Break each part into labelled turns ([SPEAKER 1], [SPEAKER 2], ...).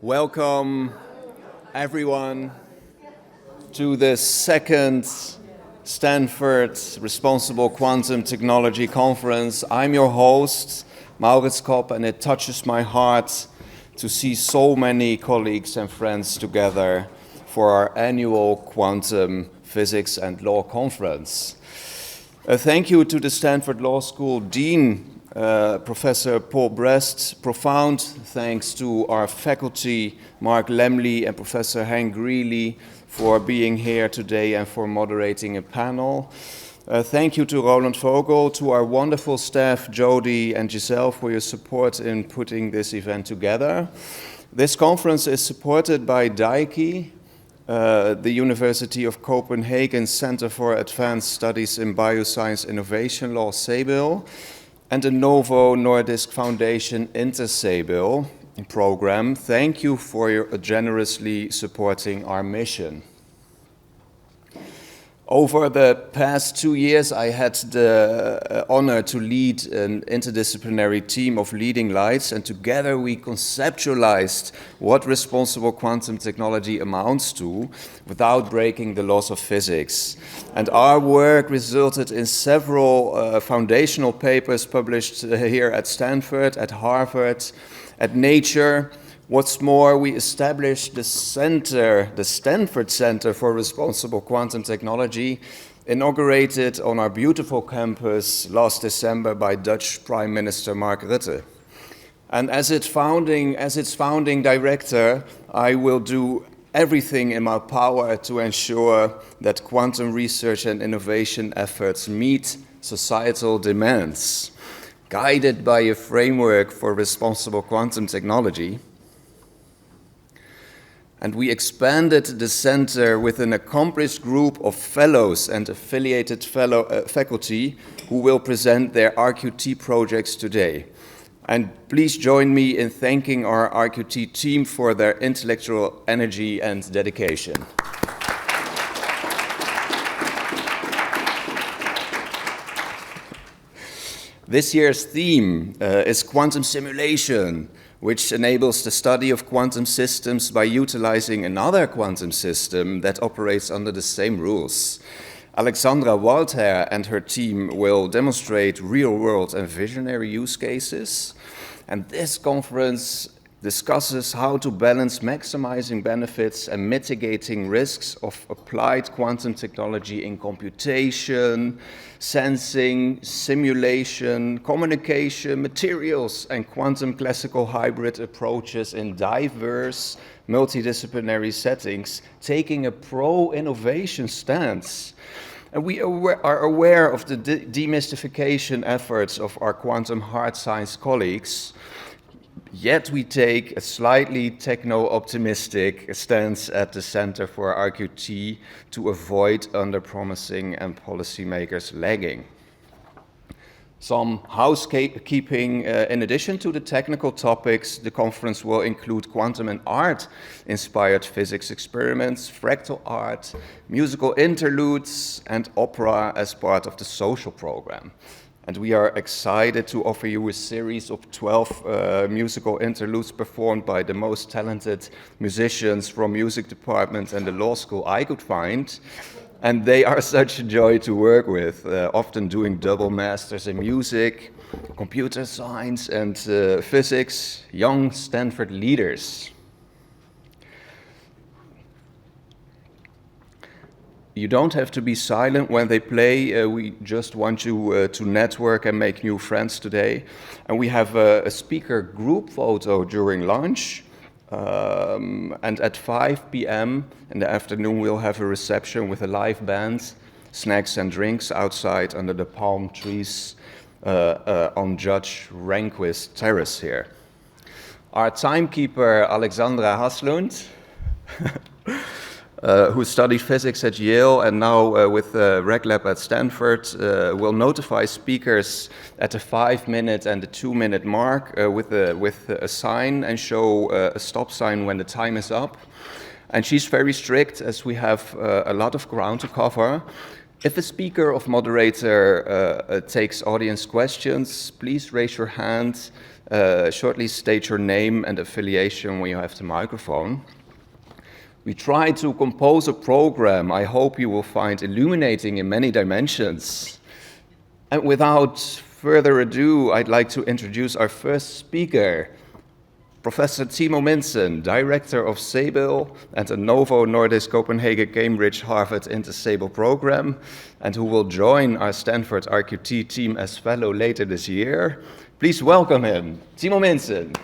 [SPEAKER 1] Welcome everyone to the second Stanford Responsible Quantum Technology Conference. I'm your host, Mauritz, and it touches my heart to see so many colleagues and friends together for our annual Quantum Physics and Law Conference. Thank you to the Stanford Law School Dean, Professor Paul Brest. Profound thanks to our faculty, Mark Lemley and Professor Hank Greeley, for being here today and for moderating a panel. Thank you to Roland Vogel, to our wonderful staff, Jody and Giselle, for your support in putting this event together. This conference is supported by DAIKI, the University of Copenhagen Center for Advanced Studies in Bioscience Innovation Law, CEBIL, and the NOVO NORDISK Foundation INTER-CEBIL program. Thank you for your generously supporting our mission. Over the past 2 years, I had the honor to lead an interdisciplinary team of leading lights, and together we conceptualized what responsible quantum technology amounts to without breaking the laws of physics. And our work resulted in several foundational papers published here at Stanford, at Harvard, at Nature. What's more, we established the Stanford Center for Responsible Quantum Technology, inaugurated on our beautiful campus last December by Dutch Prime Minister Mark Rutte. And as its founding director, I will do everything in my power to ensure that quantum research and innovation efforts meet societal demands. Guided by a framework for responsible quantum technology, and we expanded the center with an accomplished group of fellows and affiliated faculty who will present their RQT projects today. And please join me in thanking our RQT team for their intellectual energy and dedication. This year's theme is quantum simulation, which enables the study of quantum systems by utilizing another quantum system that operates under the same rules. Alexandra Waldherr and her team will demonstrate real-world and visionary use cases. And this conference discusses how to balance maximizing benefits and mitigating risks of applied quantum technology in computation, sensing, simulation, communication, materials, and quantum classical hybrid approaches in diverse multidisciplinary settings, taking a pro-innovation stance. And we are aware of the demystification efforts of our quantum hard science colleagues, yet we take a slightly techno-optimistic stance at the Center for RQT to avoid under-promising and policymakers lagging. Some housekeeping, in addition to the technical topics, the conference will include quantum and art-inspired physics experiments, fractal art, musical interludes, and opera as part of the social program. And we are excited to offer you a series of 12 musical interludes performed by the most talented musicians from music department and the law school I could find. And they are such a joy to work with, often doing double masters in music, computer science, and physics, young Stanford leaders. You don't have to be silent when they play. We just want you to network and make new friends today. And we have a speaker group photo during lunch. And at 5 p.m. in the afternoon, we'll have a reception with a live band, snacks and drinks outside under the palm trees on Judge Rehnquist Terrace here. Our timekeeper, Alexandra Haslund, who studied physics at Yale and now with Reg Lab at Stanford, will notify speakers at the 5-minute and the 2-minute mark with a sign and show a stop sign when the time is up. And she's very strict, as we have a lot of ground to cover. If a speaker or moderator takes audience questions, please raise your hand shortly state your name and affiliation when you have the microphone. We try to compose a program I hope you will find illuminating in many dimensions. And without further ado, I'd like to introduce our first speaker, Professor Timo Minssen, Director of CEBIL and the NOVO NORDISK COPENHAGEN-CAMBRIDGE-HARVARD INTER-CEBIL program, and who will join our Stanford RQT team as fellow later this year. Please welcome him, Timo Minssen.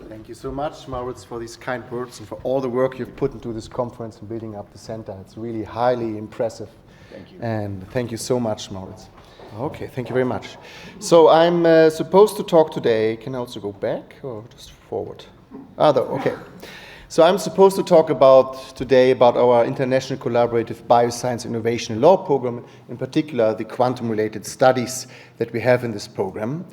[SPEAKER 2] Thank you so much, Mauritz, for these kind words and for all the work you've put into this conference and building up the center. It's really highly impressive.
[SPEAKER 1] Thank you.
[SPEAKER 2] And thank you so much, Mauritz. Okay, thank you very much. So I'm supposed to talk today. Can I also go back or just forward? Okay. So I'm supposed to talk today about our International Collaborative Bioscience Innovation and Law program, in particular the quantum-related studies that we have in this program.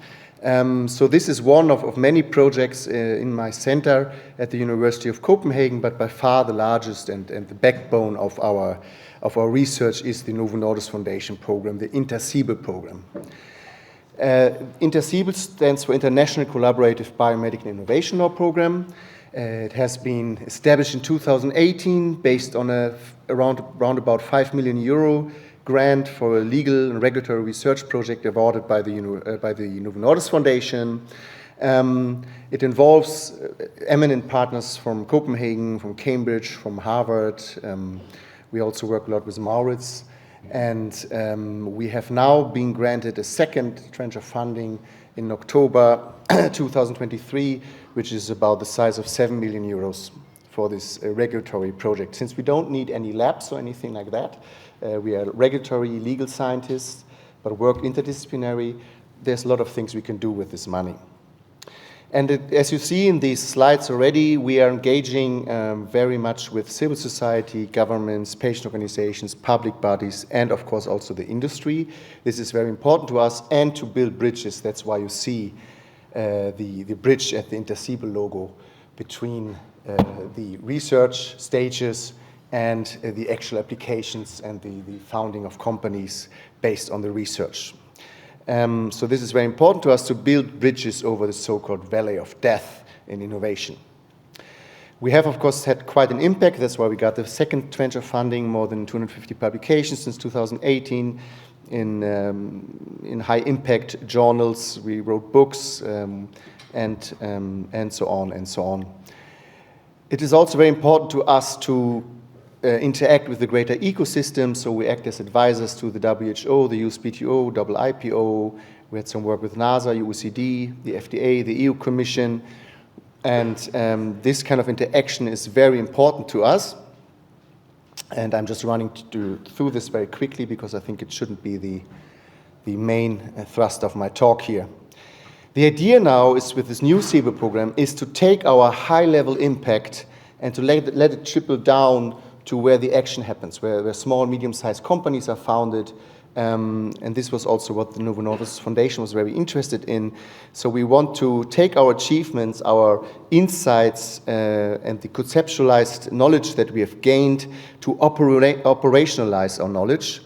[SPEAKER 2] So this is one of many projects in my center at the University of Copenhagen, but by far the largest and the backbone of our research is the Novo Nordisk Foundation program, the INTER-CEBIL program. INTER-CEBIL stands for International Collaborative Biomedical Innovation Law program. It has been established in 2018 based on around about 5 million euro grant for a legal and regulatory research project awarded by the Novo Nordisk Foundation. It involves eminent partners from Copenhagen, from Cambridge, from Harvard. We also work a lot with Mauritz. And we have now been granted a second tranche of funding in October 2023, which is about the size of 7 million euros for this regulatory project. Since we don't need any labs or anything like that, we are regulatory legal scientists, but work interdisciplinary. There's a lot of things we can do with this money. And as you see in these slides already, we are engaging very much with civil society, governments, patient organizations, public bodies, and of course also the industry. This is very important to us, and to build bridges. That's why you see the bridge at the INTER-CEBIL logo between the research stages and the actual applications and the founding of companies based on the research. So this is very important to us to build bridges over the so-called valley of death in innovation. We have, of course, had quite an impact. That's why we got the second tranche of funding, more than 250 publications since 2018 in high-impact journals. We wrote books and so on and so on. It is also very important to us to interact with the greater ecosystem, so we act as advisors to the WHO, the USPTO, IIPO. We had some work with NASA, OECD, the FDA, the EU Commission, and this kind of interaction is very important to us. And I'm just running through this very quickly because I think it shouldn't be the main thrust of my talk here. The idea now is, with this new CEBIL program, is to take our high-level impact and to let it trickle down to where the action happens, where small, medium-sized companies are founded. And this was also what the Novo Nordisk Foundation was very interested in. So we want to take our achievements, our insights, and the conceptualized knowledge that we have gained to operationalize our knowledge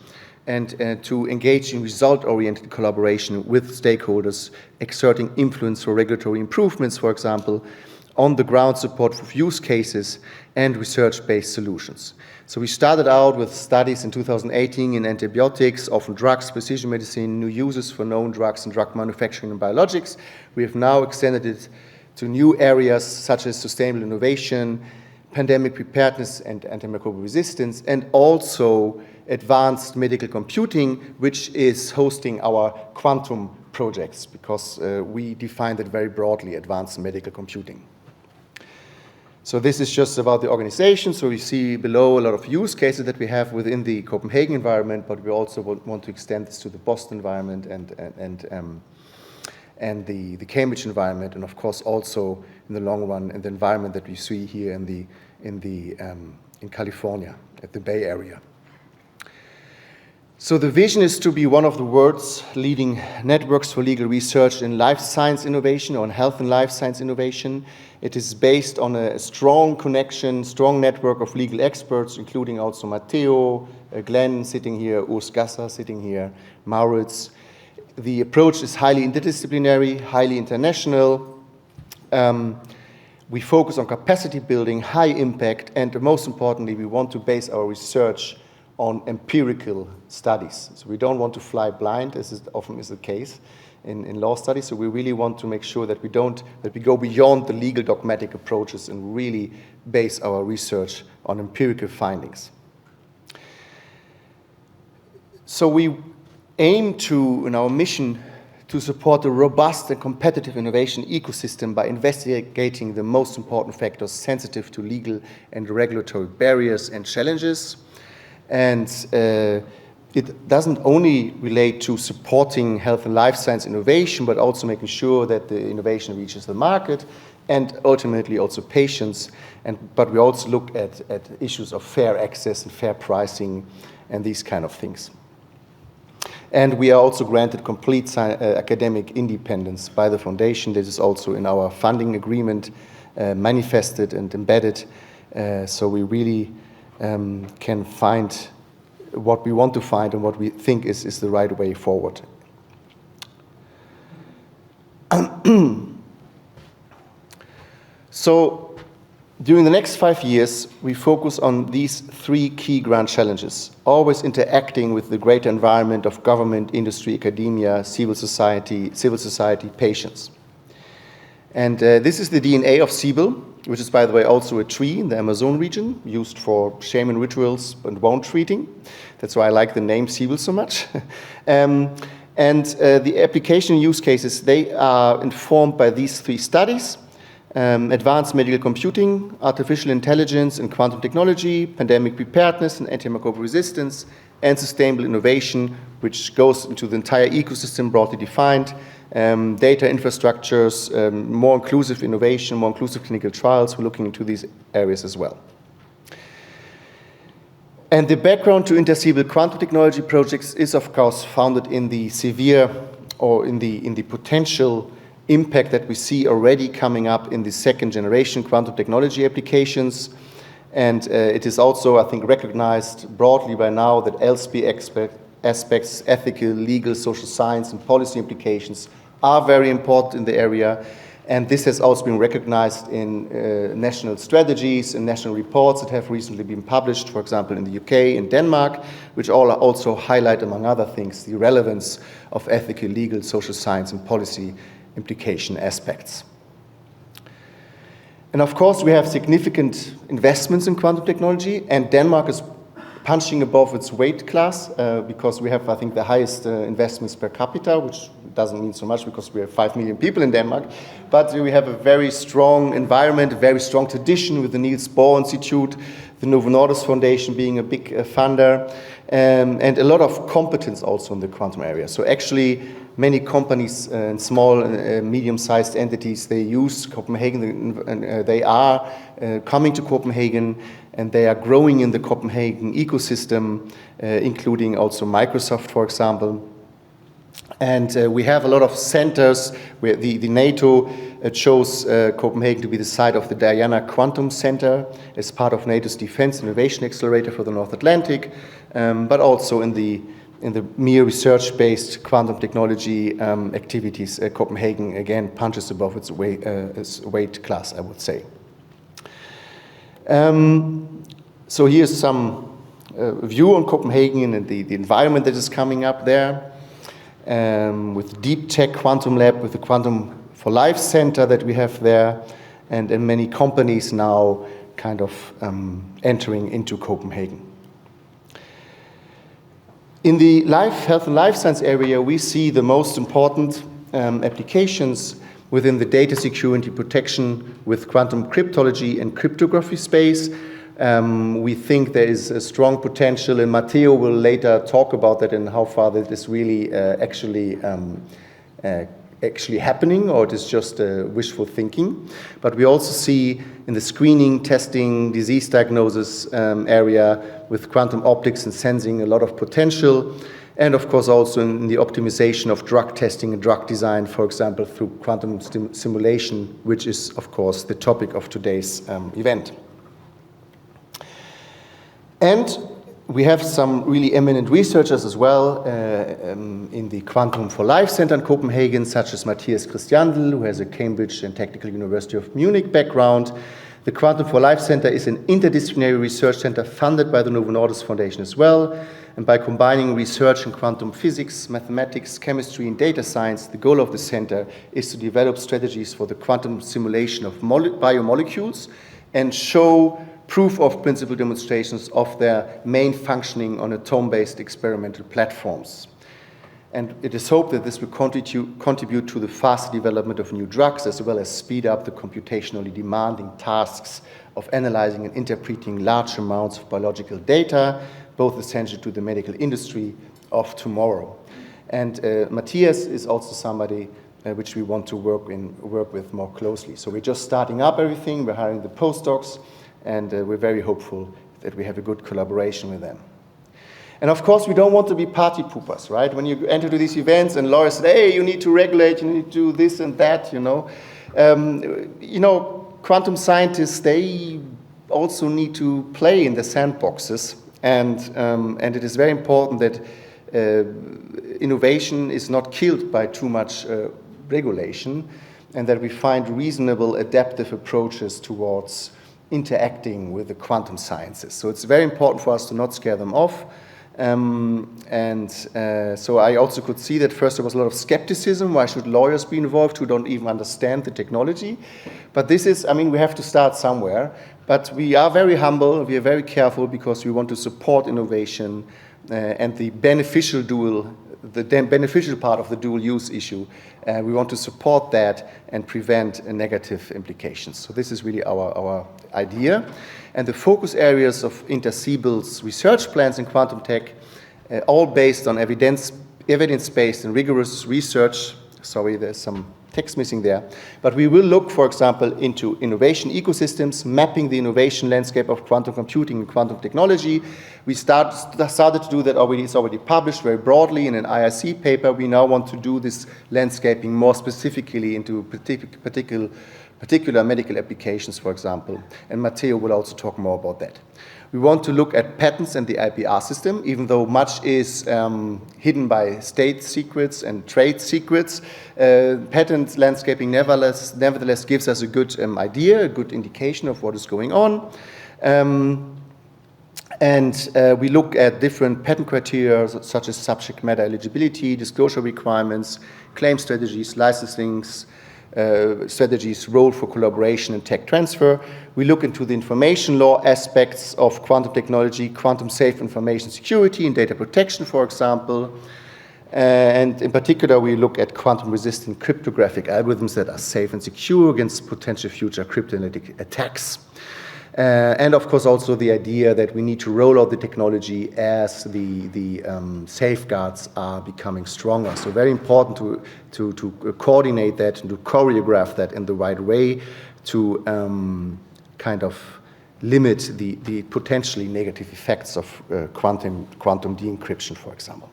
[SPEAKER 2] and to engage in result-oriented collaboration with stakeholders, exerting influence for regulatory improvements, for example, on-the-ground support for use cases, and research-based solutions. So we started out with studies in 2018 in antibiotics, orphan drugs, precision medicine, new uses for known drugs, and drug manufacturing and biologics. We have now extended it to new areas such as sustainable innovation, pandemic preparedness and antimicrobial resistance, and also advanced medical computing, which is hosting our quantum projects, because we define that very broadly, advanced medical computing. So this is just about the organization. So we see below a lot of use cases that we have within the Copenhagen environment, but we also want to extend this to the Boston environment and the Cambridge environment, and of course also in the long run in the environment that we see here in California at the Bay Area. So the vision is to be one of the world's leading networks for legal research in life science innovation, or in health and life science innovation. It is based on a strong connection, strong network of legal experts, including also Matteo, Glenn sitting here, Urs Gasser sitting here, Mauritz. The approach is highly interdisciplinary, highly international. We focus on capacity building, high impact, and most importantly, we want to base our research on empirical studies. So we don't want to fly blind, as often is the case in law studies. So we really want to make sure that we go beyond the legal dogmatic approaches and really base our research on empirical findings. So we aim to, in our mission, to support a robust and competitive innovation ecosystem by investigating the most important factors sensitive to legal and regulatory barriers and challenges. And it doesn't only relate to supporting health and life science innovation, but also making sure that the innovation reaches the market and ultimately also patients. But we also look at issues of fair access and fair pricing and these kind of things. And we are also granted complete academic independence by the foundation. This is also in our funding agreement manifested and embedded. So we really can find what we want to find and what we think is the right way forward. So during the next 5 years, we focus on these 3 key grand challenges, always interacting with the greater environment of government, industry, academia, civil society, patients. And this is the DNA of CEBIL, which is, by the way, also a tree in the Amazon region, used for shaman rituals and wound treating. That's why I like the name CEBIL so much. The application use cases, they are informed by these 3 studies: advanced medical computing, artificial intelligence and quantum technology, pandemic preparedness and antimicrobial resistance, and sustainable innovation, which goes into the entire ecosystem broadly defined, data infrastructures, more inclusive innovation, more inclusive clinical trials. We're looking into these areas as well. And the background to INTER-CEBIL quantum technology projects is, of course, founded in the severe, or in the potential impact that we see already coming up in the 2nd generation quantum technology applications. And it is also, I think, recognized broadly by now that LSP aspects, ethical, legal, social science, and policy implications are very important in the area. And this has also been recognized in national strategies and national reports that have recently been published, for example, in the UK and Denmark, which all also highlight, among other things, the relevance of ethical, legal, social science, and policy implication aspects. And of course, we have significant investments in quantum technology, and Denmark is punching above its weight class because we have, I think, the highest investments per capita, which doesn't mean so much because we have 5 million people in Denmark, but we have a very strong environment, a very strong tradition with the Niels Bohr Institute, the NOVO Nordisk Foundation being a big funder, and a lot of competence also in the quantum area. So actually, many companies and small and medium-sized entities, they use Copenhagen, and they are coming to Copenhagen, and they are growing in the Copenhagen ecosystem, including also Microsoft, for example. And we have a lot of centers where the NATO chose Copenhagen to be the site of the Diana Quantum Center as part of NATO's Defense Innovation Accelerator for the North Atlantic, but also in the mere research-based quantum technology activities. Copenhagen, again, punches above its weight class, I would say. So here's some view on Copenhagen and the environment that is coming up there. With Deep Tech Quantum Lab, with the Quantum for Life Center that we have there, and many companies now kind of entering into Copenhagen. In the health and life science area, we see the most important applications within the data security protection with quantum cryptology and cryptography space. We think there is a strong potential, and Matteo will later talk about that and how far that is really actually actually happening or it is just wishful thinking. But we also see in the screening, testing, disease diagnosis area with quantum optics and sensing a lot of potential. And of course also in the optimization of drug testing and drug design, for example, through quantum simulation, which is of course the topic of today's event. And we have some really eminent researchers as well in the Quantum for Life Center in Copenhagen, such as Matthias Christiandl, who has a Cambridge and Technical University of Munich background. The Quantum for Life Center is an interdisciplinary research center funded by the NOVO Nordisk Foundation as well. And by combining research in quantum physics, mathematics, chemistry, and data science, the goal of the center is to develop strategies for the quantum simulation of biomolecules and show proof of principle demonstrations of their main functioning on atom-based experimental platforms. And it is hoped that this will contribute to the faster development of new drugs, as well as speed up the computationally demanding tasks of analyzing and interpreting large amounts of biological data, both essential to the medical industry of tomorrow. And Matthias is also somebody which we want to work with more closely. So we're just starting up everything, we're hiring the postdocs, and we're very hopeful that we have a good collaboration with them. And of course, we don't want to be party poopers, right? When you enter to these events and lawyers say, hey, you need to regulate, you need to do this and that, you know. Quantum scientists, they also need to play in the sandboxes. And it is very important that innovation is not killed by too much regulation, and that we find reasonable adaptive approaches towards interacting with the quantum sciences. So it's very important for us to not scare them off. So I also could see that first there was a lot of skepticism. Why should lawyers be involved who don't even understand the technology? But this is, we have to start somewhere. But we are very humble, we are very careful because we want to support innovation and the beneficial part of the dual use issue. We want to support that and prevent negative implications. So this is really our idea. And the focus areas of INTER-CEBIL's research plans in quantum tech, all based on evidence-based and rigorous research. Sorry, there's some text missing there. But we will look, for example, into innovation ecosystems, mapping the innovation landscape of quantum computing and quantum technology. We started to do that already. It's already published very broadly in an IRC paper. We now want to do this landscaping more specifically into particular medical applications, for example. And Matteo will also talk more about that. We want to look at patents and the IPR system, even though much is hidden by state secrets and trade secrets. Patent landscaping nevertheless gives us a good idea, a good indication of what is going on. We look at different patent criteria, such as subject matter eligibility, disclosure requirements, claim strategies, licensing strategies, role for collaboration and tech transfer. We look into the information law aspects of quantum technology, quantum safe information security and data protection, for example. And in particular, we look at quantum-resistant cryptographic algorithms that are safe and secure against potential future cryptanalytic attacks. And of course, also the idea that we need to roll out the technology as the safeguards are becoming stronger. So very important to coordinate that and to choreograph that in the right way to kind of limit the potentially negative effects of quantum de-encryption, for example.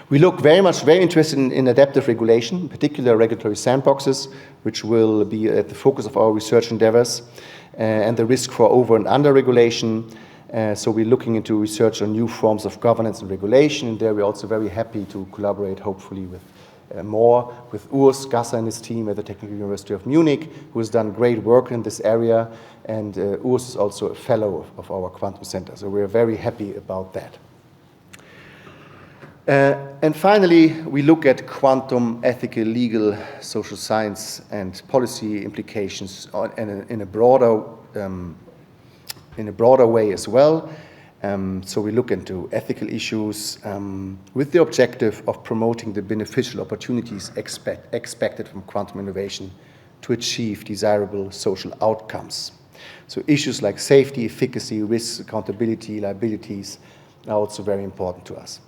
[SPEAKER 2] We look very interested in adaptive regulation, in particular regulatory sandboxes, which will be at the focus of our research endeavors, and the risk for over and under regulation. So we're looking into research on new forms of governance and regulation, and there we're also very happy to collaborate, hopefully, with Urs Gasser and his team at the Technical University of Munich, who has done great work in this area, and Urs is also a fellow of our Quantum Center, so we're very happy about that. And finally, we look at quantum ethical, legal, social science, and policy implications in a broader way as well. So we look into ethical issues with the objective of promoting the beneficial opportunities expected from quantum innovation to achieve desirable social outcomes. So issues like safety, efficacy, risks, accountability, liabilities are also very important to us.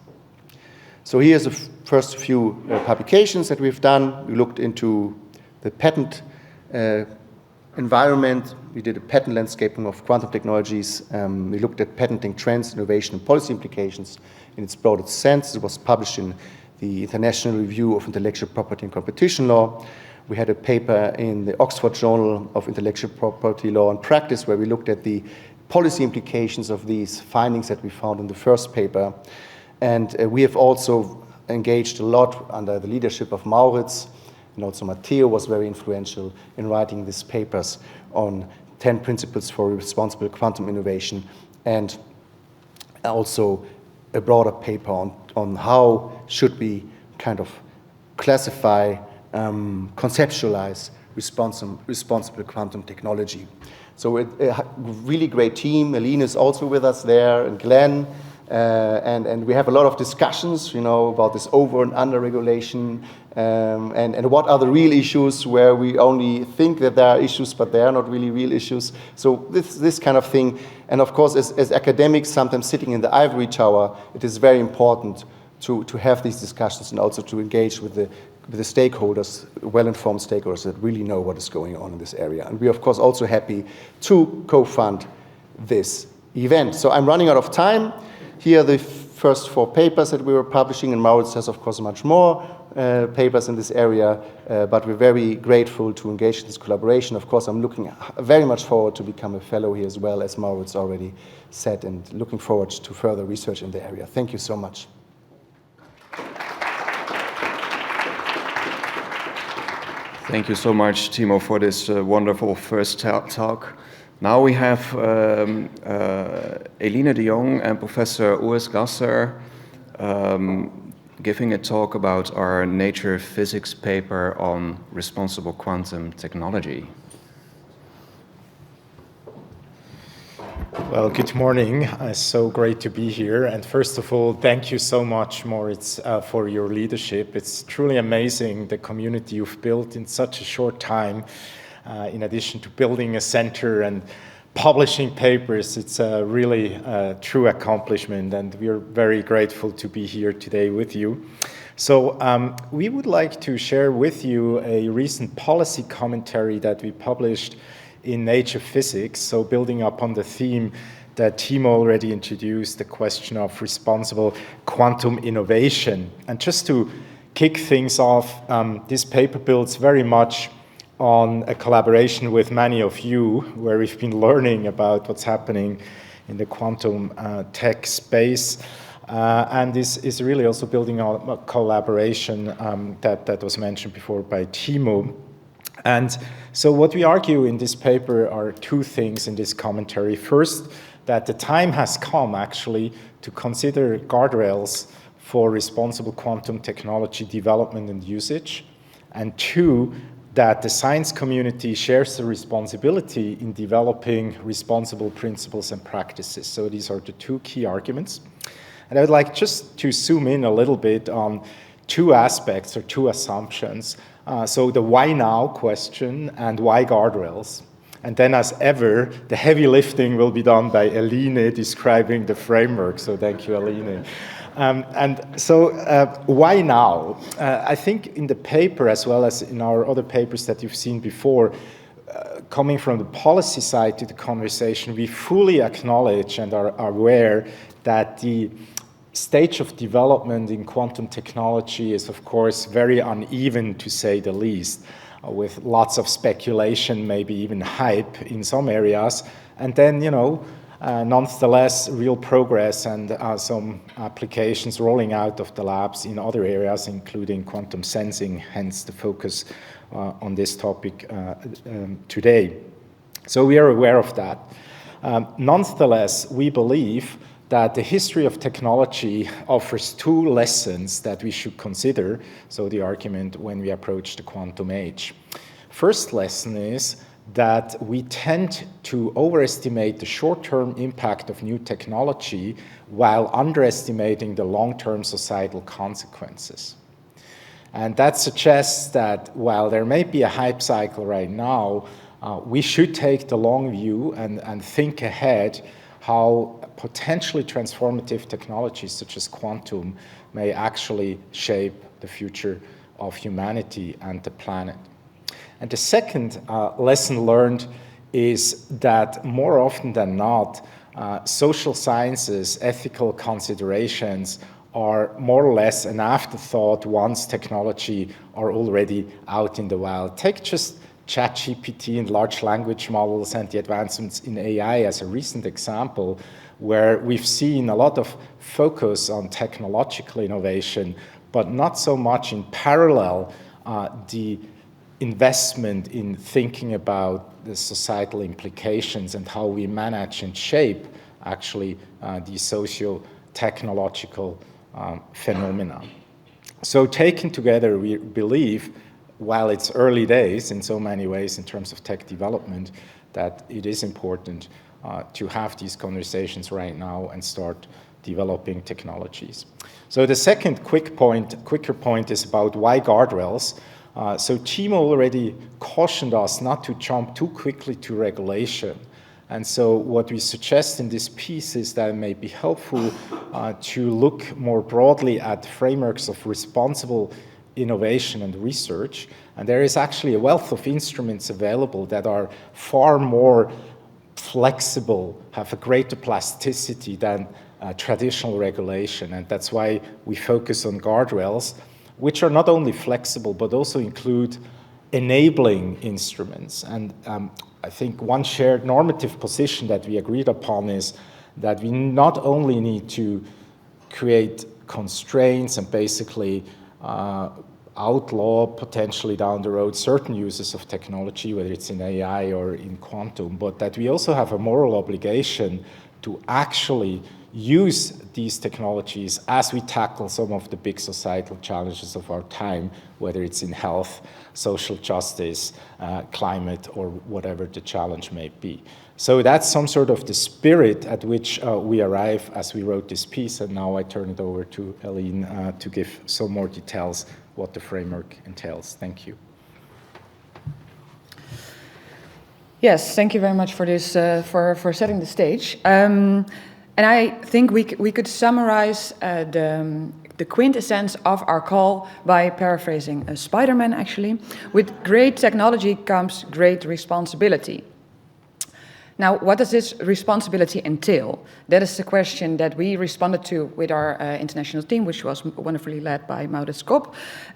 [SPEAKER 2] So here's the first few publications that we've done. We looked into the patent environment. We did a patent landscaping of quantum technologies. We looked at patenting trends, innovation, and policy implications in its broadest sense. It was published in the International Review of Intellectual Property and Competition Law. We had a paper in the Oxford Journal of Intellectual Property Law and Practice where we looked at the policy implications of these findings that we found in the first paper. And we have also engaged a lot under the leadership of Mauritz, and also Matteo was very influential in writing these papers on 10 principles for responsible quantum innovation, and also a broader paper on how should we kind of classify, conceptualize responsible quantum technology. So a really great team. Eline is also with us there, and Glenn. And we have a lot of discussions, about this over and under regulation, and what are the real issues where we only think that there are issues, but they are not really real issues. So this kind of thing. And of course, as academics, sometimes sitting in the ivory tower, it is very important to have these discussions and also to engage with the stakeholders, well-informed stakeholders that really know what is going on in this area. And we are, of course, also happy to co-fund this event. So I'm running out of time. Here are the first 4 papers that we were publishing, and Mauritz has, of course, much more papers in this area, but we're very grateful to engage in this collaboration. Of course, I'm looking very much forward to become a fellow here as well, as Mauritz already said, and looking forward to further research in the area. Thank you so much.
[SPEAKER 1] Thank you so much, Timo, for this wonderful first talk. Now we have Eline De Jong and Professor Urs Gasser giving a talk about our Nature Physics paper on responsible quantum technology.
[SPEAKER 3] Well, good morning. It's so great to be here. And first of all, thank you so much, Mauritz, for your leadership. It's truly amazing the community you've built in such a short time. In addition to building a center and publishing papers, it's a really true accomplishment, and we're very grateful to be here today with you. So we would like to share with you a recent policy commentary that we published in Nature Physics, so building up on the theme that Timo already introduced, the question of responsible quantum innovation. And just to kick things off, this paper builds very much on a collaboration with many of you, where we've been learning about what's happening in the quantum tech space. And this is really also building on a collaboration that was mentioned before by Timo. And so what we argue in this paper are 2 things in this commentary. First, that the time has come actually to consider guardrails for responsible quantum technology development and usage. And 2, that the science community shares the responsibility in developing responsible principles and practices. So these are the 2 key arguments. And I would like just to zoom in a little bit on 2 aspects or 2 assumptions. So the why now question and why guardrails. And then, as ever, the heavy lifting will be done by Eline describing the framework. So thank you, Eline. And so why now? I think in the paper, as well as in our other papers that you've seen before, coming from the policy side to the conversation, we fully acknowledge and are aware that the stage of development in quantum technology is, of course, very uneven, to say the least, with lots of speculation, maybe even hype in some areas, and then, nonetheless, real progress and some applications rolling out of the labs in other areas, including quantum sensing, hence the focus on this topic today. So we are aware of that. Nonetheless, we believe that the history of technology offers 2 lessons that we should consider, so the argument when we approach the quantum age. First lesson is that we tend to overestimate the short-term impact of new technology while underestimating the long-term societal consequences. And that suggests that while there may be a hype cycle right now, we should take the long view and think ahead how potentially transformative technologies such as quantum may actually shape the future of humanity and the planet. And the second lesson learned is that more often than not, social sciences, ethical considerations are more or less an afterthought once technology are already out in the wild. Take just ChatGPT and large language models and the advancements in AI as a recent example, where we've seen a lot of focus on technological innovation, but not so much in parallel the investment in thinking about the societal implications and how we manage and shape actually the socio-technological phenomena. So taken together, we believe, while it's early days in so many ways in terms of tech development, that it is important to have these conversations right now and start developing technologies. So the second quicker point is about why guardrails. So Timo already cautioned us not to jump too quickly to regulation. And so what we suggest in this piece is that it may be helpful to look more broadly at frameworks of responsible innovation and research. And there is actually a wealth of instruments available that are far more flexible, have a greater plasticity than traditional regulation. And that's why we focus on guardrails, which are not only flexible, but also include enabling instruments. And I think one shared normative position that we agreed upon is that we not only need to create constraints and basically outlaw potentially down the road certain uses of technology, whether it's in AI or in quantum, but that we also have a moral obligation to actually use these technologies as we tackle some of the big societal challenges of our time, whether it's in health, social justice, climate, or whatever the challenge may be. So that's some sort of the spirit at which we arrive as we wrote this piece, and now I turn it over to Eline to give some more details what the framework entails. Thank you.
[SPEAKER 4] Yes, thank you very much for this, for setting the stage. And I think we could summarize the quintessence of our call by paraphrasing Spider-Man, actually. With great technology comes great responsibility. Now, what does this responsibility entail? That is the question that we responded to with our international team, which was wonderfully led by Mauritz.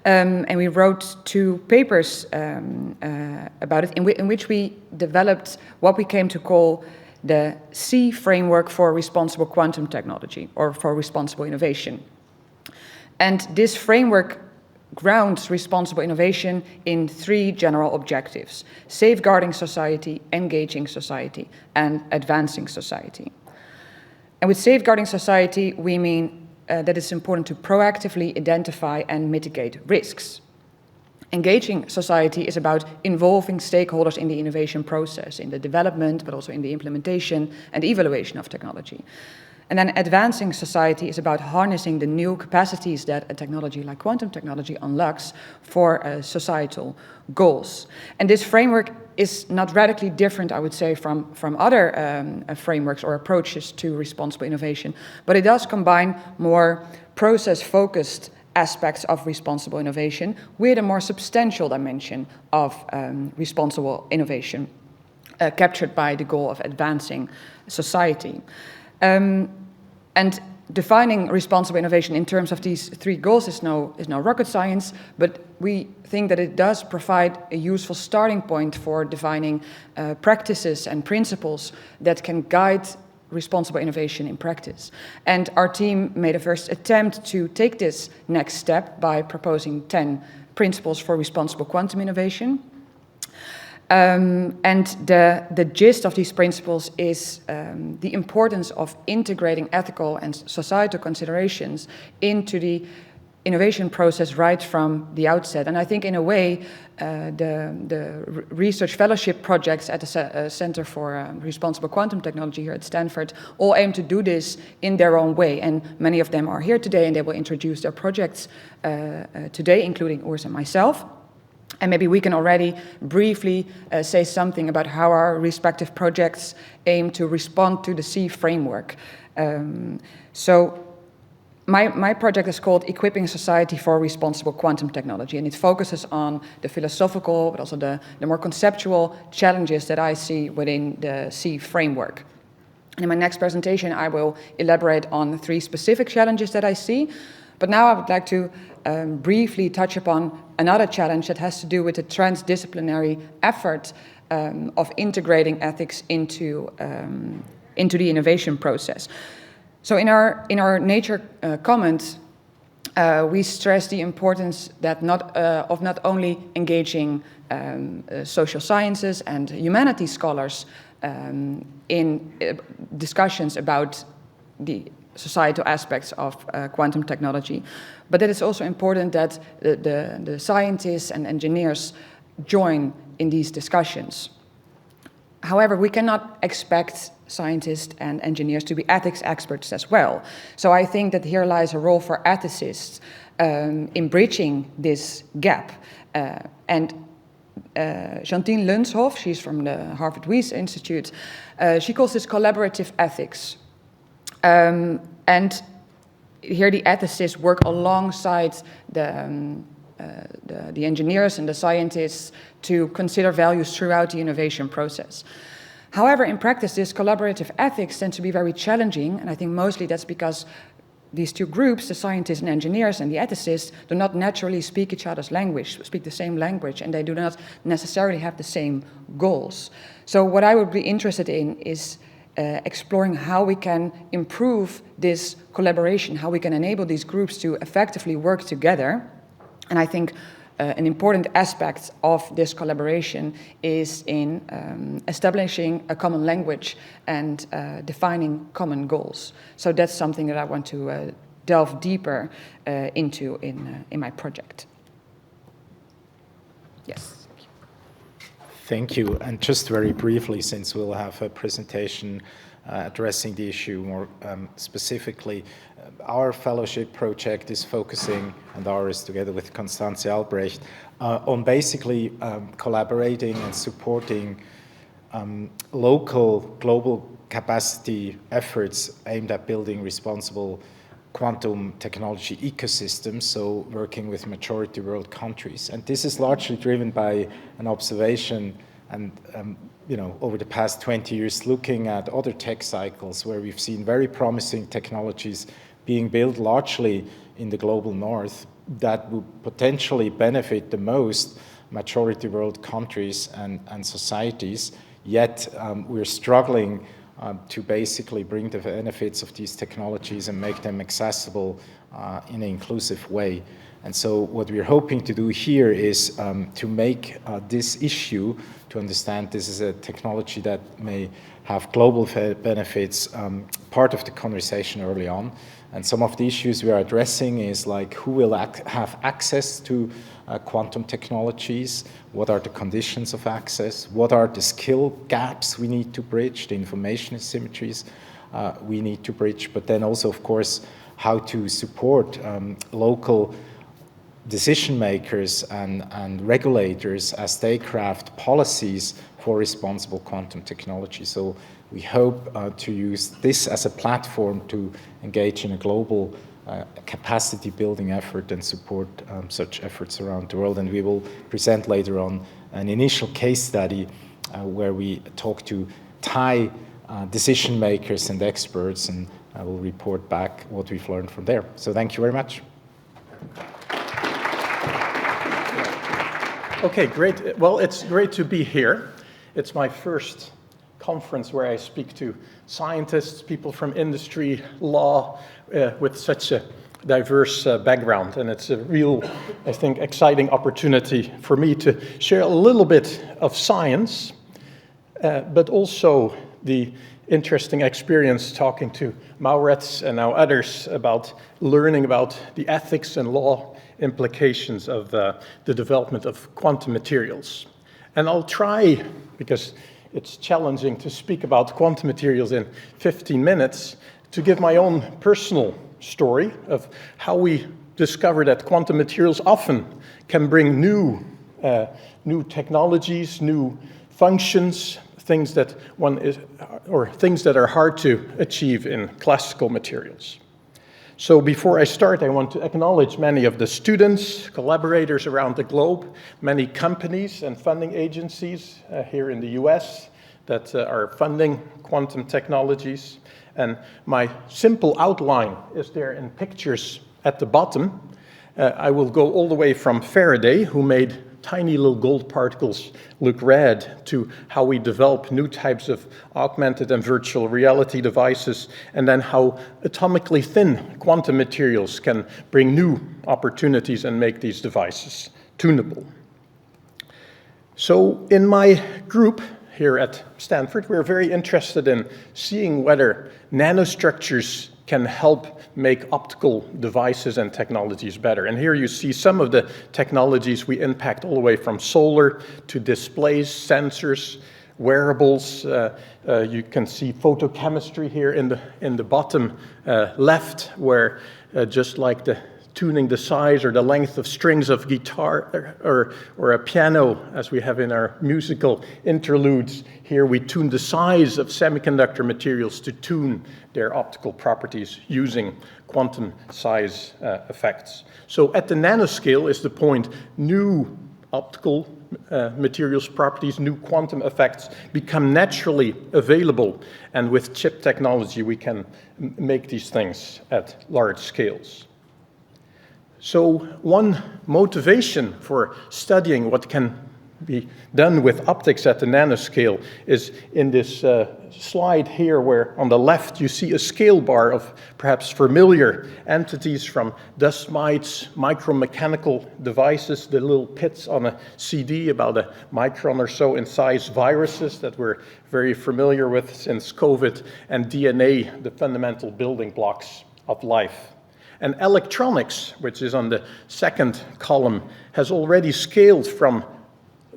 [SPEAKER 4] And we wrote 2 papers about it, in which we developed what we came to call the C framework for responsible quantum technology, or for responsible innovation. And this framework grounds responsible innovation in 3 general objectives: safeguarding society, engaging society, and advancing society. And with safeguarding society, we mean that it's important to proactively identify and mitigate risks. Engaging society is about involving stakeholders in the innovation process, in the development, but also in the implementation and evaluation of technology. And then advancing society is about harnessing the new capacities that a technology like quantum technology unlocks for societal goals. And this framework is not radically different, I would say, from other frameworks or approaches to responsible innovation, but it does combine more process-focused aspects of responsible innovation with a more substantial dimension of responsible innovation captured by the goal of advancing society. And defining responsible innovation in terms of these 3 goals is no rocket science, but we think that it does provide a useful starting point for defining practices and principles that can guide responsible innovation in practice. And our team made a first attempt to take this next step by proposing 10 principles for responsible quantum innovation. And the gist of these principles is the importance of integrating ethical and societal considerations into the innovation process right from the outset. And I think in a way, the research fellowship projects at the Center for Responsible Quantum Technology here at Stanford all aim to do this in their own way. And many of them are here today, and they will introduce their projects today, including Urs and myself. And maybe we can already briefly say something about how our respective projects aim to respond to the C framework. So my project is called Equipping Society for Responsible Quantum Technology, and it focuses on the philosophical, but also the more conceptual challenges that I see within the C framework. And in my next presentation, I will elaborate on 3 specific challenges that I see. But now I would like to briefly touch upon another challenge that has to do with the transdisciplinary effort of integrating ethics into the innovation process. So in our nature comment, we stress the importance that of not only engaging social sciences and humanities scholars in discussions about the societal aspects of quantum technology, but that it's also important that the scientists and engineers join in these discussions. However, we cannot expect scientists and engineers to be ethics experts as well. So I think that here lies a role for ethicists in bridging this gap. And Jantine Lunshoff, she's from the Harvard Wyss Institute, she calls this collaborative ethics. And here the ethicists work alongside the engineers and the scientists to consider values throughout the innovation process. However, in practice, this collaborative ethics tends to be very challenging, and I think mostly that's because these 2 groups, the scientists and engineers and the ethicists, do not naturally speak each other's language, speak the same language, and they do not necessarily have the same goals. So what I would be interested in is exploring how we can improve this collaboration, how we can enable these groups to effectively work together. And I think an important aspect of this collaboration is in establishing a common language and defining common goals. So that's something that I want to delve deeper into in my project. Yes.
[SPEAKER 3] Thank you. And just very briefly, since we'll have a presentation addressing the issue more specifically, our fellowship project is focusing, and ours together with Constanze Albrecht, on basically collaborating and supporting local global capacity efforts aimed at building responsible quantum technology ecosystems, so working with majority world countries. And this is largely driven by an observation and over the past 20 years looking at other tech cycles where we've seen very promising technologies being built largely in the global north that would potentially benefit the most majority world countries and societies, yet we're struggling to basically bring the benefits of these technologies and make them accessible in an inclusive way. And so what we're hoping to do here is to make this issue, to understand this is a technology that may have global benefits, part of the conversation early on. And some of the issues we are addressing is like who will have access to quantum technologies, what are the conditions of access, what are the skill gaps we need to bridge, the information asymmetries we need to bridge, but then also, of course, how to support local decision makers and regulators as they craft policies for responsible quantum technology. So we hope to use this as a platform to engage in a global capacity building effort and support such efforts around the world. And we will present later on an initial case study where we talk to Thai decision makers and experts, and I will report back what we've learned from there. So thank you very much.
[SPEAKER 5] Okay, great. Well, it's great to be here. It's my first conference where I speak to scientists, people from industry, law, with such a diverse background. And it's a real, I think, exciting opportunity for me to share a little bit of science, but also the interesting experience talking to Mauritz and now others about learning about the ethics and law implications of the development of quantum materials. And I'll try, because it's challenging to speak about quantum materials in 15 minutes, to give my own personal story of how we discover that quantum materials often can bring new new technologies, new functions, things that things that are hard to achieve in classical materials. So before I start, I want to acknowledge many of the students, collaborators around the globe, many companies and funding agencies here in the US that are funding quantum technologies. And my simple outline is there in pictures at the bottom. I will go all the way from Faraday, who made tiny little gold particles look red, to how we develop new types of augmented and virtual reality devices, and then how atomically thin quantum materials can bring new opportunities and make these devices tunable. So in my group here at Stanford, we're very interested in seeing whether nanostructures can help make optical devices and technologies better. And here you see some of the technologies we impact all the way from solar to displays, sensors, wearables. You can see photochemistry here in the bottom left, where just like tuning the size or the length of strings of guitar or a piano, as we have in our musical interludes. Here we tune the size of semiconductor materials to tune their optical properties using quantum size effects. So at the nanoscale is the point new optical materials properties, new quantum effects become naturally available, and with chip technology we can make these things at large scales. So one motivation for studying what can be done with optics at the nanoscale is in this slide here, where on the left you see a scale bar of perhaps familiar entities from dust mites, micromechanical devices, the little pits on a CD about a micron or so in size, viruses that we're very familiar with since COVID, and DNA, the fundamental building blocks of life. And electronics, which is on the second column, has already scaled from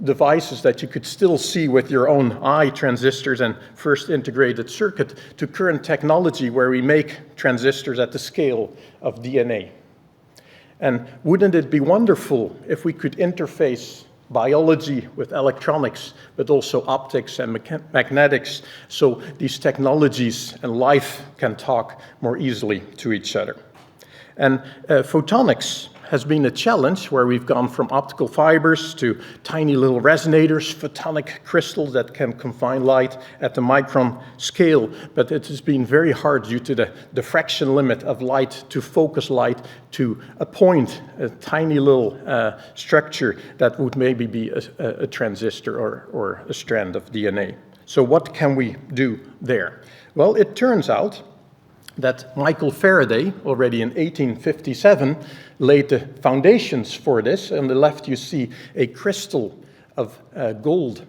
[SPEAKER 5] devices that you could still see with your own eye, transistors and first integrated circuit, to current technology where we make transistors at the scale of DNA. And wouldn't it be wonderful if we could interface biology with electronics, but also optics and magnetics, so these technologies and life can talk more easily to each other? And photonics has been a challenge, where we've gone from optical fibers to tiny little resonators, photonic crystals that can confine light at the micron scale. But it has been very hard due to the diffraction limit of light to focus light to a point, a tiny little structure that would maybe be a transistor or a strand of DNA. So what can we do there? Well, it turns out that Michael Faraday, already in 1857, laid the foundations for this. On the left you see a crystal of gold,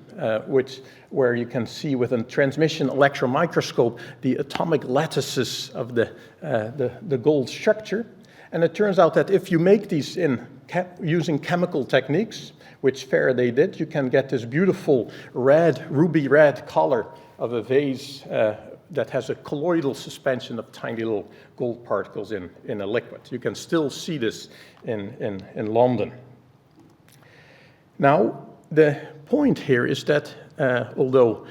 [SPEAKER 5] where you can see with a transmission electron microscope the atomic lattices of the gold structure. And it turns out that if you make these using chemical techniques, which Faraday did, you can get this beautiful red, ruby red color of a vase that has a colloidal suspension of tiny little gold particles in a liquid. You can still see this in London. Now, the point here is that although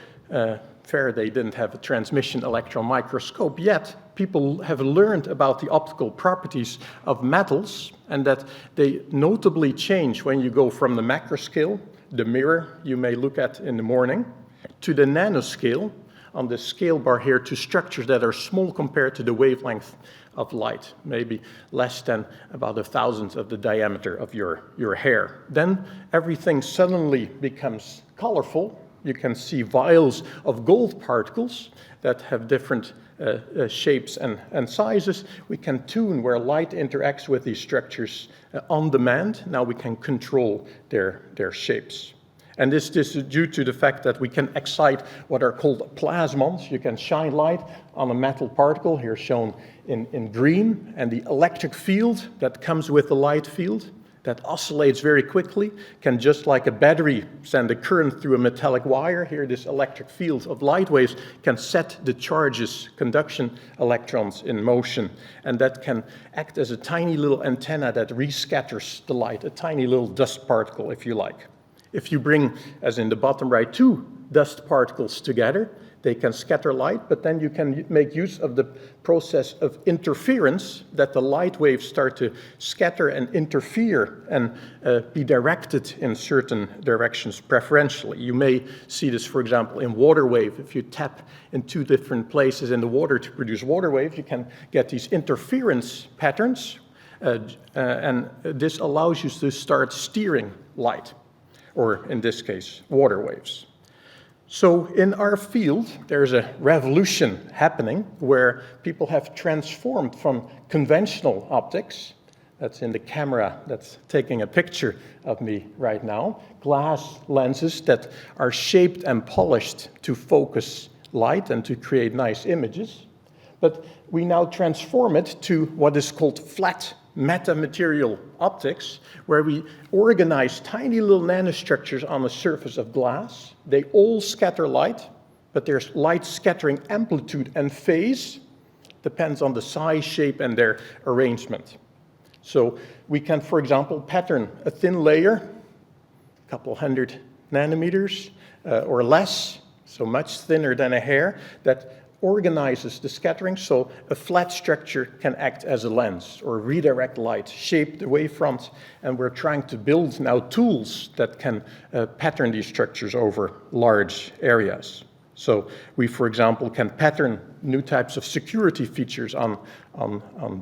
[SPEAKER 5] Faraday didn't have a transmission electron microscope yet, people have learned about the optical properties of metals, and that they notably change when you go from the macroscale, the mirror you may look at in the morning, to the nanoscale, on the scale bar here, to structures that are small compared to the wavelength of light, maybe less than about 1,000th of the diameter of your hair. Then everything suddenly becomes colorful. You can see vials of gold particles that have different shapes and sizes. We can tune where light interacts with these structures on demand. Now we can control their shapes. And this is due to the fact that we can excite what are called plasmons. You can shine light on a metal particle, here shown in green, and the electric field that comes with the light field that oscillates very quickly can, just like a battery, send a current through a metallic wire. Here, this electric field of light waves can set the charges, conduction electrons, in motion, and that can act as a tiny little antenna that rescatters the light, a tiny little dust particle, if you like. If you bring, as in the bottom right, two dust particles together, they can scatter light, but then you can make use of the process of interference, that the light waves start to scatter and interfere and be directed in certain directions preferentially. You may see this, for example, in water wave. If you tap in two different places in the water to produce water waves, you can get these interference patterns, and this allows you to start steering light, or in this case, water waves. So in our field, there's a revolution happening where people have transformed from conventional optics, that's in the camera that's taking a picture of me right now, glass lenses that are shaped and polished to focus light and to create nice images. But we now transform it to what is called flat metamaterial optics, where we organize tiny little nanostructures on the surface of glass. They all scatter light, but there's light scattering amplitude and phase, depends on the size, shape, and their arrangement. So we can, for example, pattern a thin layer, a couple hundred nanometers or less, so much thinner than a hair, that organizes the scattering, so a flat structure can act as a lens or redirect light, shape the wavefront, and we're trying to build now tools that can pattern these structures over large areas. So we, for example, can pattern new types of security features on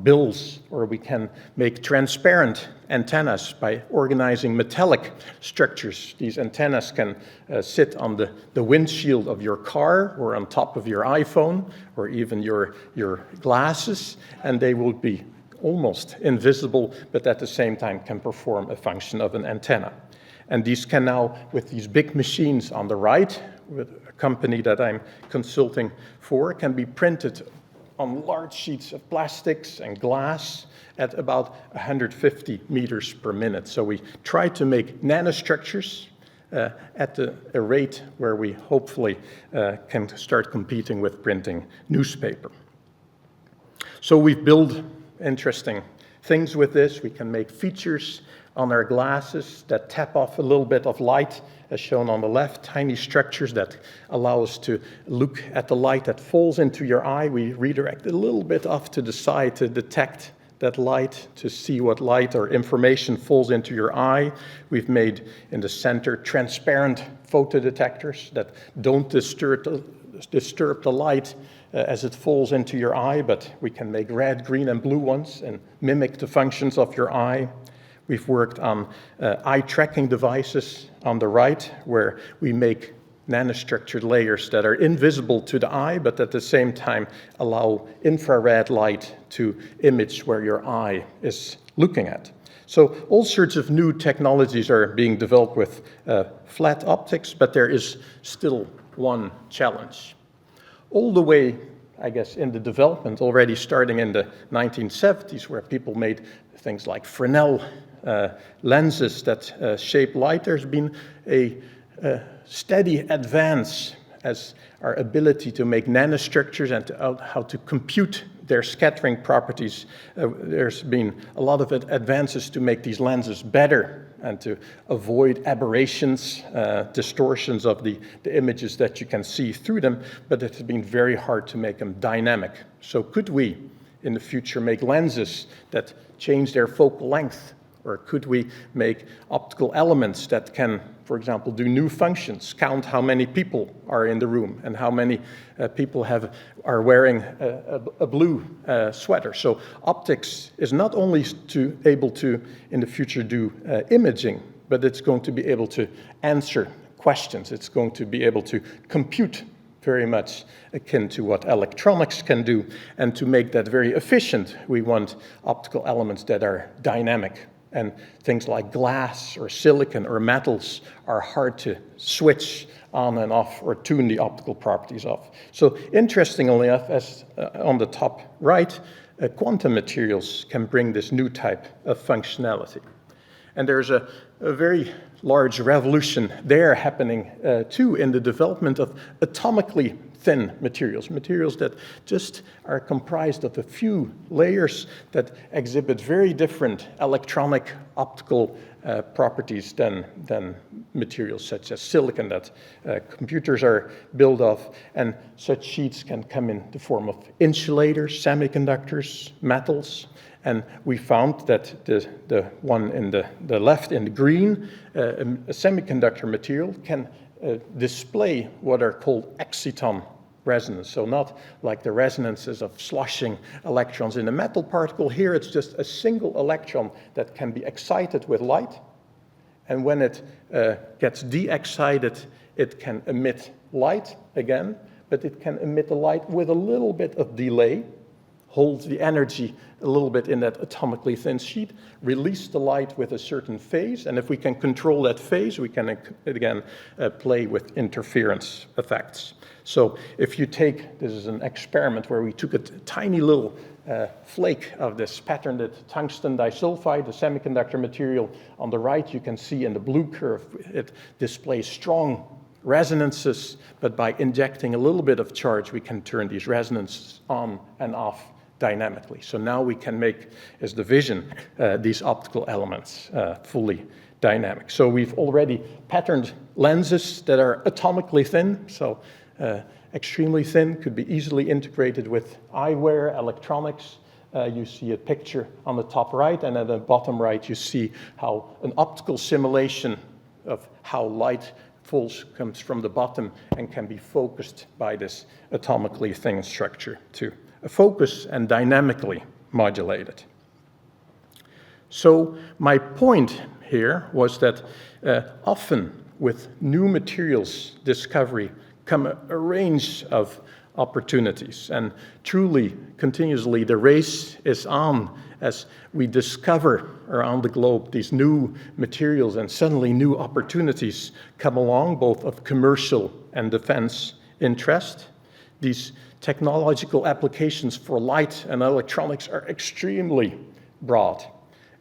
[SPEAKER 5] bills, or we can make transparent antennas by organizing metallic structures. These antennas can sit on the windshield of your car, or on top of your iPhone, or even your glasses, and they will be almost invisible, but at the same time can perform a function of an antenna. And these can now, with these big machines on the right, with a company that I'm consulting for, can be printed on large sheets of plastics and glass at about 150 meters per minute. So we try to make nanostructures at a rate where we hopefully can start competing with printing newspaper. So we've built interesting things with this. We can make features on our glasses that tap off a little bit of light, as shown on the left, tiny structures that allow us to look at the light that falls into your eye. We redirect a little bit off to the side to detect that light, to see what light or information falls into your eye. We've made, in the center, transparent photodetectors that don't disturb the light as it falls into your eye, but we can make red, green, and blue ones and mimic the functions of your eye. We've worked on eye tracking devices on the right, where we make nanostructured layers that are invisible to the eye, but at the same time allow infrared light to image where your eye is looking at. So all sorts of new technologies are being developed with flat optics, but there is still one challenge. All the way, I guess, in the development, already starting in the 1970s, where people made things like Fresnel lenses that shape light, there's been a steady advance as our ability to make nanostructures and how to compute their scattering properties. There's been a lot of advances to make these lenses better and to avoid aberrations, distortions of the images that you can see through them, but it has been very hard to make them dynamic. So could we, in the future, make lenses that change their focal length? Or could we make optical elements that can, for example, do new functions, count how many people are in the room and how many people are wearing a blue sweater? So optics is not only able to, in the future, do imaging, but it's going to be able to answer questions. It's going to be able to compute, very much akin to what electronics can do. And to make that very efficient, we want optical elements that are dynamic. And things like glass or silicon or metals are hard to switch on and off or tune the optical properties of. So interestingly enough, as on the top right, quantum materials can bring this new type of functionality. And there's a very large revolution there happening too in the development of atomically thin materials, materials that just are comprised of a few layers that exhibit very different electronic optical properties than materials such as silicon that computers are built of. And such sheets can come in the form of insulators, semiconductors, metals. And we found that the one in the left, in the green, a semiconductor material can display what are called exciton resonance. So not like the resonances of sloshing electrons in a metal particle. Here it's just a single electron that can be excited with light. And when it gets de-excited, it can emit light again, but it can emit the light with a little bit of delay, hold the energy a little bit in that atomically thin sheet, release the light with a certain phase, and if we can control that phase, we can again play with interference effects. So if you take, this is an experiment where we took a tiny little flake of this patterned tungsten disulfide, the semiconductor material. On the right, you can see in the blue curve, it displays strong resonances, but by injecting a little bit of charge, we can turn these resonances on and off dynamically. So now we can make, as the vision, these optical elements fully dynamic. So we've already patterned lenses that are atomically thin, so extremely thin, could be easily integrated with eyewear, electronics. You see a picture on the top right, and at the bottom right, you see how an optical simulation of how light comes from the bottom and can be focused by this atomically thin structure to focus and dynamically modulate it. So my point here was that often with new materials discovery come a range of opportunities, and truly, continuously, the race is on as we discover around the globe these new materials, and suddenly new opportunities come along, both of commercial and defense interest. These technological applications for light and electronics are extremely broad,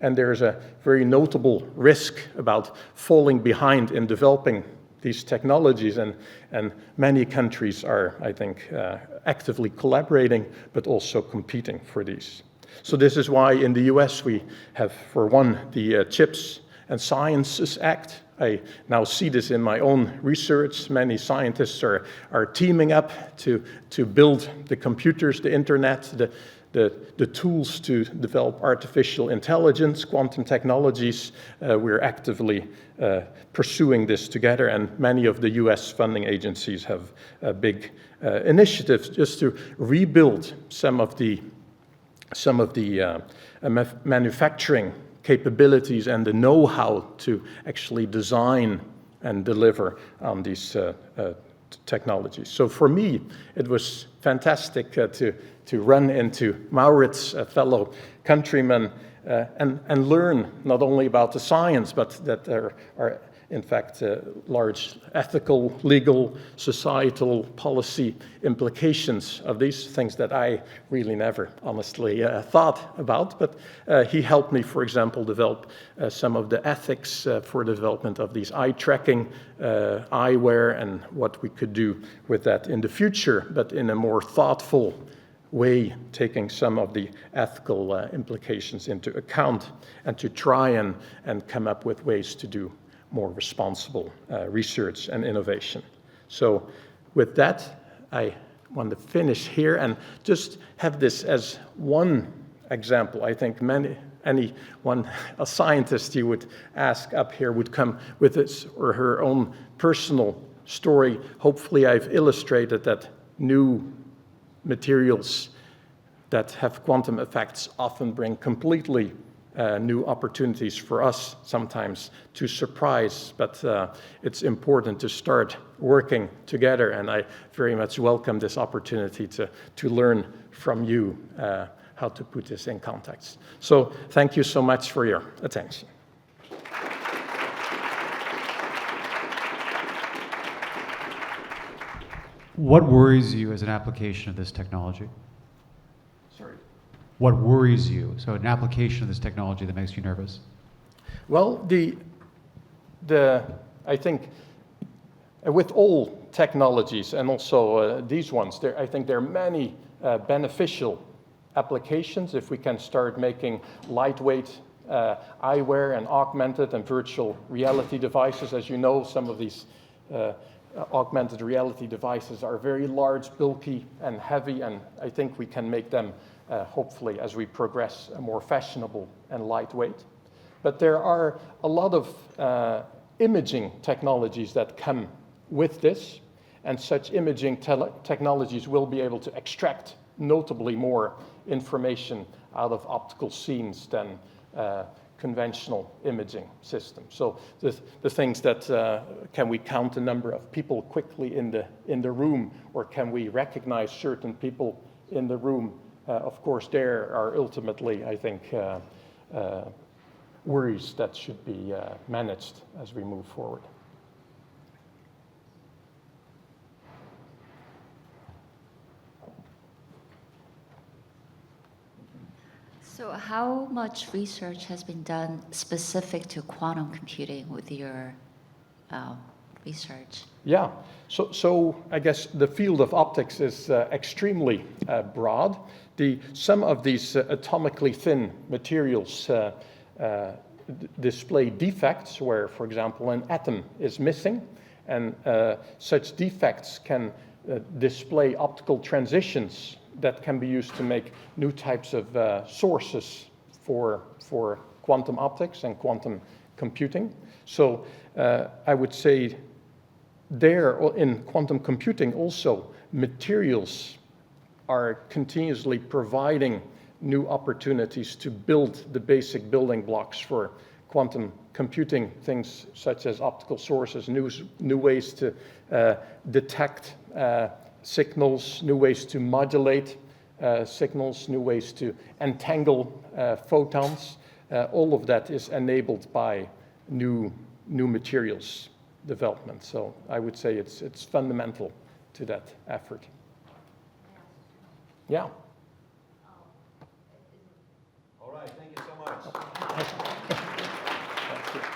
[SPEAKER 5] and there's a very notable risk about falling behind in developing these technologies, and many countries are, I think, actively collaborating, but also competing for these. So this is why in the US we have, for one, the Chips and Sciences Act. I now see this in my own research. Many scientists are teaming up to build the computers, the internet, the tools to develop artificial intelligence, quantum technologies. We're actively pursuing this together, and many of the US funding agencies have big initiatives just to rebuild some of the manufacturing capabilities and the know-how to actually design and deliver on these technologies. So for me, it was fantastic to run into Mauritz, a fellow countryman, and learn not only about the science, but that there are in fact large ethical, legal, societal, policy implications of these things that I really never honestly thought about. But he helped me, for example, develop some of the ethics for the development of these eye tracking eyewear and what we could do with that in the future, but in a more thoughtful way, taking some of the ethical implications into account, and to try and come up with ways to do more responsible research and innovation. So with that, I want to finish here and just have this as one example. I think a scientist you would ask up here would come with his or her own personal story. Hopefully I've illustrated that new materials that have quantum effects often bring completely new opportunities for us, sometimes to surprise, but it's important to start working together, and I very much welcome this opportunity to learn from you how to put this in context. So thank you so much for your attention.
[SPEAKER 6] What worries you as an application of this technology?
[SPEAKER 5] Sorry.
[SPEAKER 6] What worries you? So an application of this technology that makes you nervous?
[SPEAKER 5] Well, I think with all technologies, and also these ones, I think there are many beneficial applications if we can start making lightweight eyewear and augmented and virtual reality devices. As you know, some of these augmented reality devices are very large, bulky, and heavy, and I think we can make them, hopefully, as we progress, more fashionable and lightweight. But there are a lot of imaging technologies that come with this, and such imaging technologies will be able to extract notably more information out of optical scenes than conventional imaging systems. So the things that can we count the number of people quickly in the room, or can we recognize certain people in the room? Of course, there are ultimately, I think, worries that should be managed as we move forward.
[SPEAKER 7] So how much research has been done specific to quantum computing with your research?
[SPEAKER 5] Yeah, so I guess the field of optics is extremely broad. Some of these atomically thin materials display defects where, for example, an atom is missing, and such defects can display optical transitions that can be used to make new types of sources for quantum optics and quantum computing. So I would say there in quantum computing also materials are continuously providing new opportunities to build the basic building blocks for quantum computing, things such as optical sources, new ways to detect signals, new ways to modulate signals, new ways to entangle photons. All of that is enabled by new materials development. So I would say it's fundamental to that effort. Yeah.
[SPEAKER 1] All right, thank you so much.
[SPEAKER 5] Thank you.